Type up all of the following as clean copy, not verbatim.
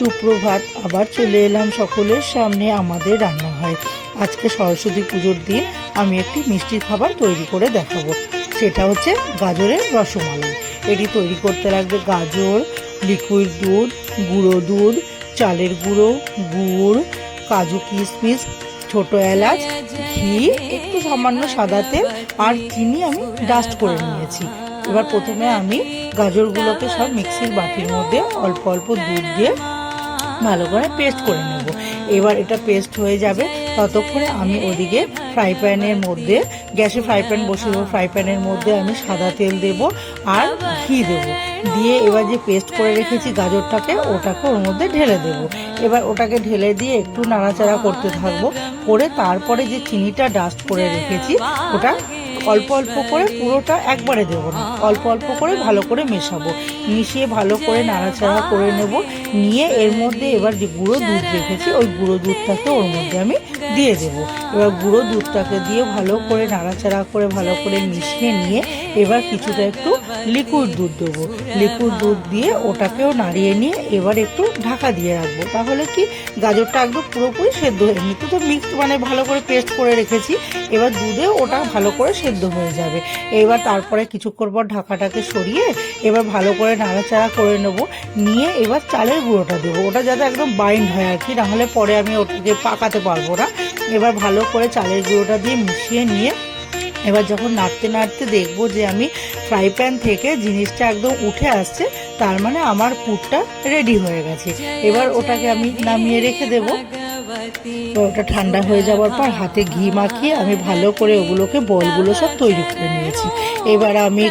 সুপ্রভাত। আবার চলে এলাম সকলের সামনে। আমাদের রান্না হয় আজকে সরস্বতী পুজোর দিন। আমি একটি মিষ্টির খাবার তৈরি করে দেখাবো। সেটা হচ্ছে গাজরের রসমালাই। এটি তৈরি করতে লাগবে গাজর, লিকুইড দুধ, গুঁড়ো দুধ, চালের গুঁড়ো, গুড়, কাজু কিশমিশ, ছোট এলাচ, ঘি, একটু সামান্য সাদা তেল আর চিনি আমি ডাস্ট করে নিয়েছি। এবার প্রথমে আমি গাজরগুলোকে সব মিক্সির বাটির মধ্যে অল্প অল্প দুধ দিয়ে ভালো করে পেস্ট করে নেব। এবার এটা পেস্ট হয়ে যাবে, ততক্ষণে আমি ওদিকে ফ্রাই প্যানের মধ্যে, গ্যাসে ফ্রাই প্যান বসিয়ে দেবো। ফ্রাই প্যানের মধ্যে আমি সাদা তেল দেব আর ঘি দেব। দিয়ে এবার যে পেস্ট করে রেখেছি গাজরটাকে, ওটাকে ওর মধ্যে ঢেলে দেব। এবার ওটাকে ঢেলে দিয়ে একটু নাড়াচাড়া করতে থাকবো। করে তারপরে যে চিনিটা ডাস্ট করে রেখেছি ওটা অল্প অল্প করে, পুরোটা একবারে দেবো না, অল্প অল্প করে ভালো করে মেশাবো। মিশিয়ে ভালো করে নাড়াচাড়া করে নেব। নিয়ে এর মধ্যে এবার যে গুঁড়ো দুধ রেখেছি ওই গুঁড়ো দুধটাকে ওর মধ্যে আমি দিয়ে দেব। এবার গুঁড়ো দুধটাকে দিয়ে ভালো করে নাড়াচাড়া করে ভালো করে মিশিয়ে নিয়ে এবার কিছুটা একটু লিকুইড দুধ দেবো। লিকুইড দুধ দিয়ে ওটাকেও নাড়িয়ে নিয়ে এবার একটু ঢাকা দিয়ে রাখবো। তাহলে কি গাজরটা একদম পুরোপুরি সেদ্ধ হয়ে নিতে তো মিক্স ভালো করে পেস্ট করে রেখেছি। এবার দুধে ওটা ভালো করে সেদ্ধ হয়ে যাবে। এবার তারপরে কিছুক্ষণ পর ঢাকাটাকে সরিয়ে এবার ভালো করে নাড়াচাড়া করে নেব। নিয়ে এবার চালের গুঁড়োটা দেবো, ওটা যাতে একদম বাইন্ড হয় আর কি, নাহলে পরে আমি ওটাকে পাকাতে পারবো না। এবার ভালো করে চালের গুঁড়োটা দিয়ে মিশিয়ে নিয়ে এবার যখন নাড়তে নাড়তে দেখবো যে আমি ফ্রাই প্যান থেকে জিনিসটা একদম উঠে আসছে, তার মানে আমার পুরটা রেডি হয়ে গেছে। এবার ওটাকে আমি নামিয়ে রেখে দেবো। ওটা ঠান্ডা হয়ে যাওয়ার পর হাতে ঘি মাখিয়ে আমি ভালো করে ওগুলোকে বলগুলো সব তৈরি করে নিয়েছি। এবার আমি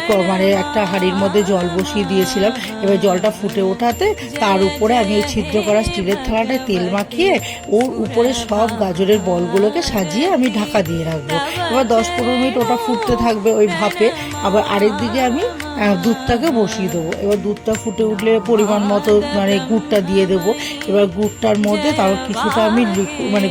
একটা হাঁড়ির মধ্যে জল বসিয়ে দিয়েছিলাম। এবার জলটা ফুটে ওঠাতে তার উপরে আমি ওই ছিদ্র করা স্টিলের থালাটায় তেল মাখিয়ে ওর উপরে সব গাজরের বলগুলোকে সাজিয়ে আমি ঢাকা দিয়ে রাখবো। এবার 10-15 মিনিট ওটা ফুটতে থাকবে ওই ভাপে। আবার আরেক দিকে আমি দুধটাকে বসিয়ে দেবো। এবার দুধটা ফুটে উঠলে পরিমাণ মতো গুড়টা দিয়ে দেবো। এবার গুড়টার মধ্যে তাও কিছুটা আমি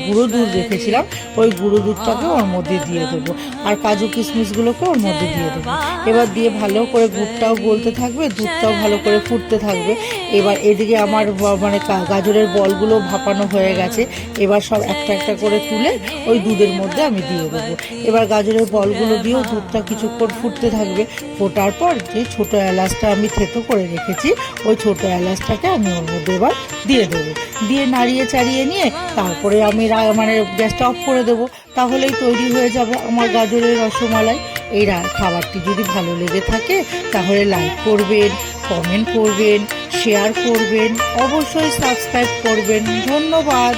গুঁড়ো দুধ রেখেছিলাম, ওই গুঁড়ো দুধটাকে ওর মধ্যে দিয়ে দেবো আর কাজু কিশমিশগুলোকে ওর মধ্যে দিয়ে দেবো। এবার দিয়ে ভালো করে গুড়টাও গলতে থাকবে, দুধটাও ভালো করে ফুটতে থাকবে। এবার এদিকে আমার গাজরের বলগুলো ভাপানো হয়ে গেছে। এবার সব একটা একটা করে তুলে ওই দুধের মধ্যে আমি দিয়ে দেবো। এবার গাজরের বলগুলো দিয়েও দুধটা কিছুক্ষণ ফুটতে থাকবে। ফোটার পর যে ছোটো এলাচটা আমি থেতো করে রেখেছি ওই ছোটো এলাচটাকে আমি ওর মধ্যে এবার দিয়ে দেবো। দিয়ে নাড়িয়ে চাড়িয়ে নিয়ে তারপরে আমি গ্যাসটা অফ করে দেবো। তাহলেই তৈরি হয়ে যাবে আমার গাজরের রসমালাই। এই খাবারটি যদি ভালো লেগে থাকে তাহলে লাইক করবেন, কমেন্ট করবেন, শেয়ার করবেন, অবশ্যই সাবস্ক্রাইব করবেন। ধন্যবাদ।